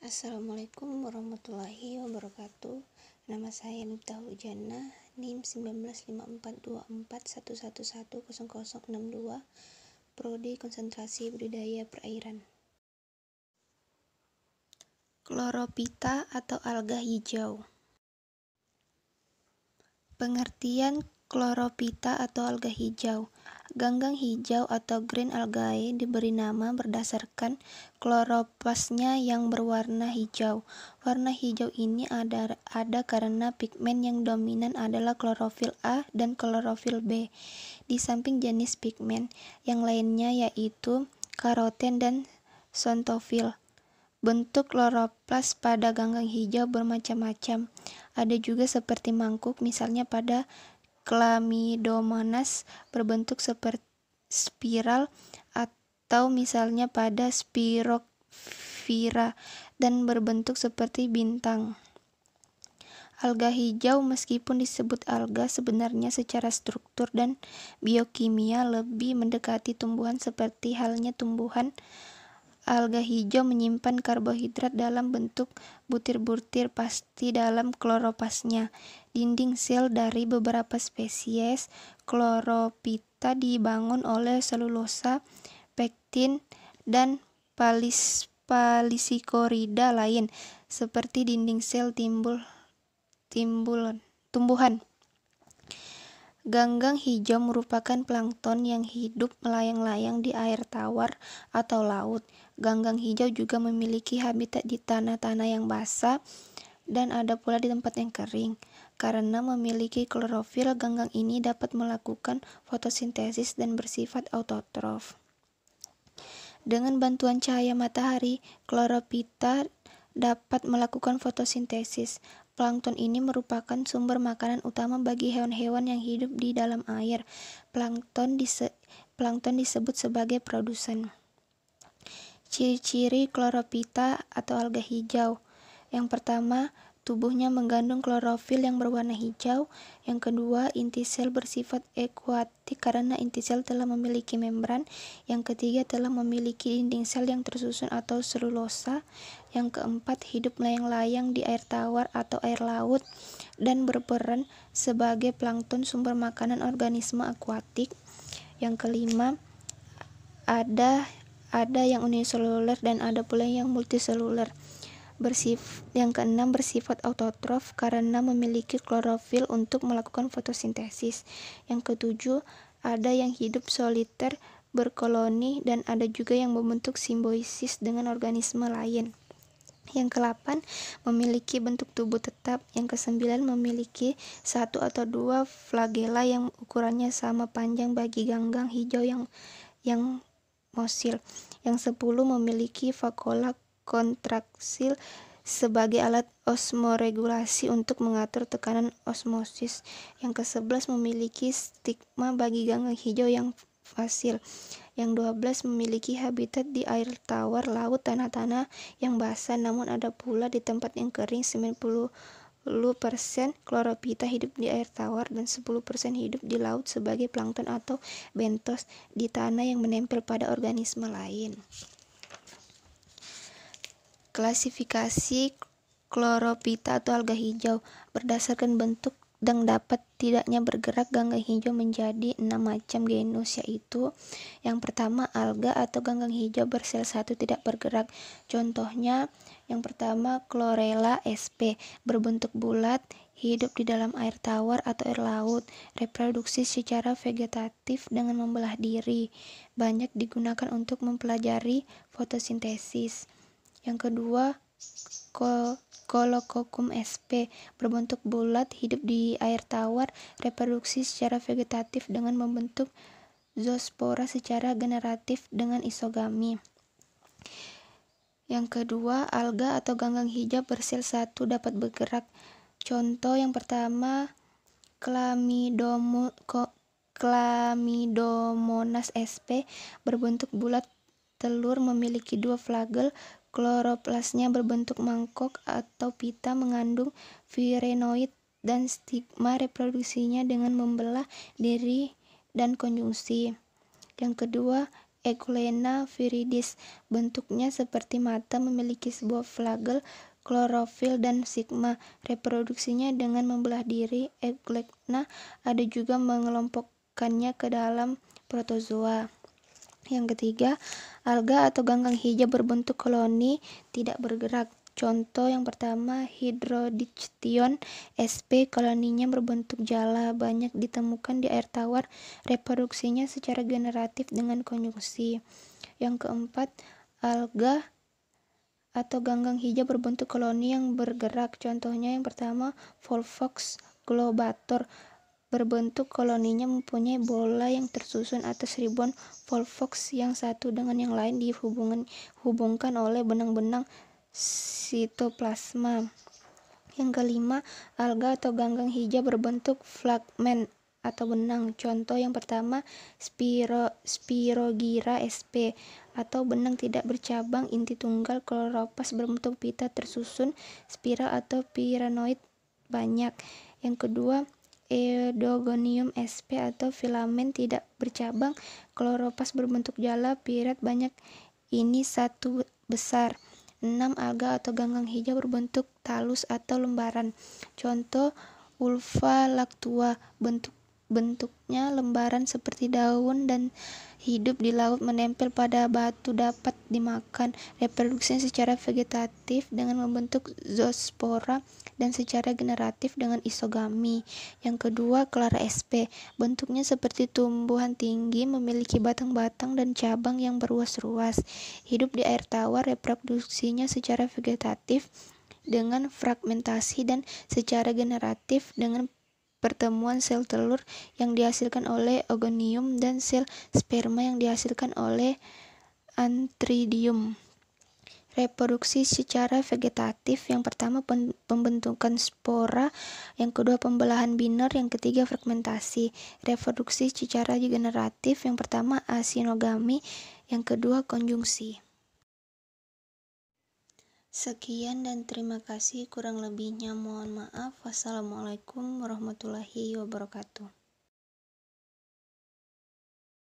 Assalamualaikum warahmatullahi wabarakatuh. Nama saya Miftahul Hujannah, NIM 19542411100062, Prodi Konsentrasi Budidaya Perairan. Chlorophyta atau alga hijau. Pengertian Chlorophyta atau alga hijau. Ganggang hijau atau green algae diberi nama berdasarkan kloroplasnya yang berwarna hijau. Warna hijau ini ada karena pigmen yang dominan adalah klorofil A dan klorofil B. Di samping jenis pigmen, yang lainnya yaitu karoten dan xanthofil. Bentuk kloroplas pada ganggang hijau bermacam-macam. Ada juga seperti mangkuk, misalnya pada Chlamydomonas berbentuk seperti spiral, atau misalnya pada Spirogyra dan berbentuk seperti bintang. Alga hijau meskipun disebut alga, sebenarnya secara struktur dan biokimia lebih mendekati tumbuhan seperti halnya tumbuhan. Alga hijau menyimpan karbohidrat dalam bentuk butir-butir pasti dalam kloroplasnya. Dinding sel dari beberapa spesies Chlorophyta dibangun oleh selulosa, pektin, dan palisakorida lain, seperti dinding sel tumbuhan. Ganggang hijau merupakan plankton yang hidup melayang-layang di air tawar atau laut. Ganggang hijau juga memiliki habitat di tanah-tanah yang basah dan ada pula di tempat yang kering. Karena memiliki klorofil, ganggang ini dapat melakukan fotosintesis dan bersifat autotrof. Dengan bantuan cahaya matahari, Chlorophyta dapat melakukan fotosintesis. Plankton ini merupakan sumber makanan utama bagi hewan-hewan yang hidup di dalam air. Plankton disebut sebagai produsen. Ciri-ciri Chlorophyta atau alga hijau. Yang pertama, tubuhnya mengandung klorofil yang berwarna hijau. Yang kedua, inti sel bersifat ekuatik karena inti sel telah memiliki membran. Yang ketiga, telah memiliki dinding sel yang tersusun atau selulosa. Yang keempat, hidup melayang-layang di air tawar atau air laut dan berperan sebagai plankton sumber makanan organisme akuatik. Yang kelima, ada yang uniseluler dan ada pula yang multiseluler. Yang keenam, bersifat autotrof karena memiliki klorofil untuk melakukan fotosintesis. Yang ketujuh, ada yang hidup soliter berkoloni dan ada juga yang membentuk simbiosis dengan organisme lain. Yang ke-8, memiliki bentuk tubuh tetap. Yang ke-9, memiliki 1 atau 2 flagela yang ukurannya sama panjang bagi ganggang hijau yang mosil. Yang 10, memiliki vakuola kontraksil sebagai alat osmoregulasi untuk mengatur tekanan osmosis. Yang ke-11, memiliki stigma bagi ganggang hijau yang fasil. Yang 12, memiliki habitat di air tawar, laut, tanah-tanah yang basah, namun ada pula di tempat yang kering. 90% Chlorophyta hidup di air tawar dan 10% hidup di laut sebagai plankton atau bentos di tanah yang menempel pada organisme lain. Klasifikasi Chlorophyta atau alga hijau berdasarkan bentuk dan dapat tidaknya bergerak. Ganggang hijau menjadi 6 macam genus, yaitu yang pertama, alga atau ganggang hijau bersel satu tidak bergerak. Contohnya, yang pertama, Chlorella sp, berbentuk bulat, hidup di dalam air tawar atau air laut, reproduksi secara vegetatif dengan membelah diri, banyak digunakan untuk mempelajari fotosintesis. Yang kedua, Colococcum sp, berbentuk bulat, hidup di air tawar, reproduksi secara vegetatif dengan membentuk zoospora secara generatif dengan isogami. Yang kedua, alga atau ganggang hijau bersel satu dapat bergerak. Contoh yang pertama, Chlamydomonas sp, berbentuk bulat, telur, memiliki 2 flagel. Kloroplasnya berbentuk mangkok atau pita, mengandung firenoid dan stigma, reproduksinya dengan membelah diri dan konjungsi. Yang kedua, Euglena viridis. Bentuknya seperti mata, memiliki sebuah flagel, klorofil, dan sigma. Reproduksinya dengan membelah diri. Euglena ada juga mengelompokkannya ke dalam protozoa. Yang ketiga, alga atau ganggang hijau berbentuk koloni tidak bergerak. Contoh yang pertama, Hydrodiction sp. Koloninya berbentuk jala, banyak ditemukan di air tawar. Reproduksinya secara generatif dengan konjungsi. Yang keempat, alga atau ganggang hijau berbentuk koloni yang bergerak. Contohnya yang pertama, Volvox globator. Berbentuk koloninya mempunyai bola yang tersusun atas ribuan Volvox yang satu dengan yang lain dihubungkan oleh benang-benang sitoplasma. Yang kelima, alga atau ganggang hijau berbentuk fragmen atau benang. Contoh yang pertama, Spirogyra sp. atau benang tidak bercabang inti tunggal. Kloropas berbentuk pita tersusun spiral atau piranoid banyak. Yang kedua, Eudogonium sp. atau filamen tidak bercabang. Kloropas berbentuk jala, pirat banyak, ini satu besar. 6. Alga atau ganggang hijau berbentuk talus atau lembaran. Contoh, Ulva lactua. Bentuknya lembaran seperti daun dan hidup di laut, menempel pada batu, dapat dimakan. Reproduksinya secara vegetatif dengan membentuk zoospora dan secara generatif dengan isogami. Yang kedua, Clara sp. Bentuknya seperti tumbuhan tinggi, memiliki batang-batang dan cabang yang berruas-ruas. Hidup di air tawar. Reproduksinya secara vegetatif dengan fragmentasi dan secara generatif dengan pertemuan sel telur yang dihasilkan oleh ogonium dan sel sperma yang dihasilkan oleh antridium. Reproduksi secara vegetatif, yang pertama pembentukan spora, yang kedua pembelahan binor, yang ketiga fragmentasi. Reproduksi secara generatif, yang pertama asinogami, yang kedua konjungsi. Sekian dan terima kasih, kurang lebihnya mohon maaf. Wassalamualaikum warahmatullahi wabarakatuh.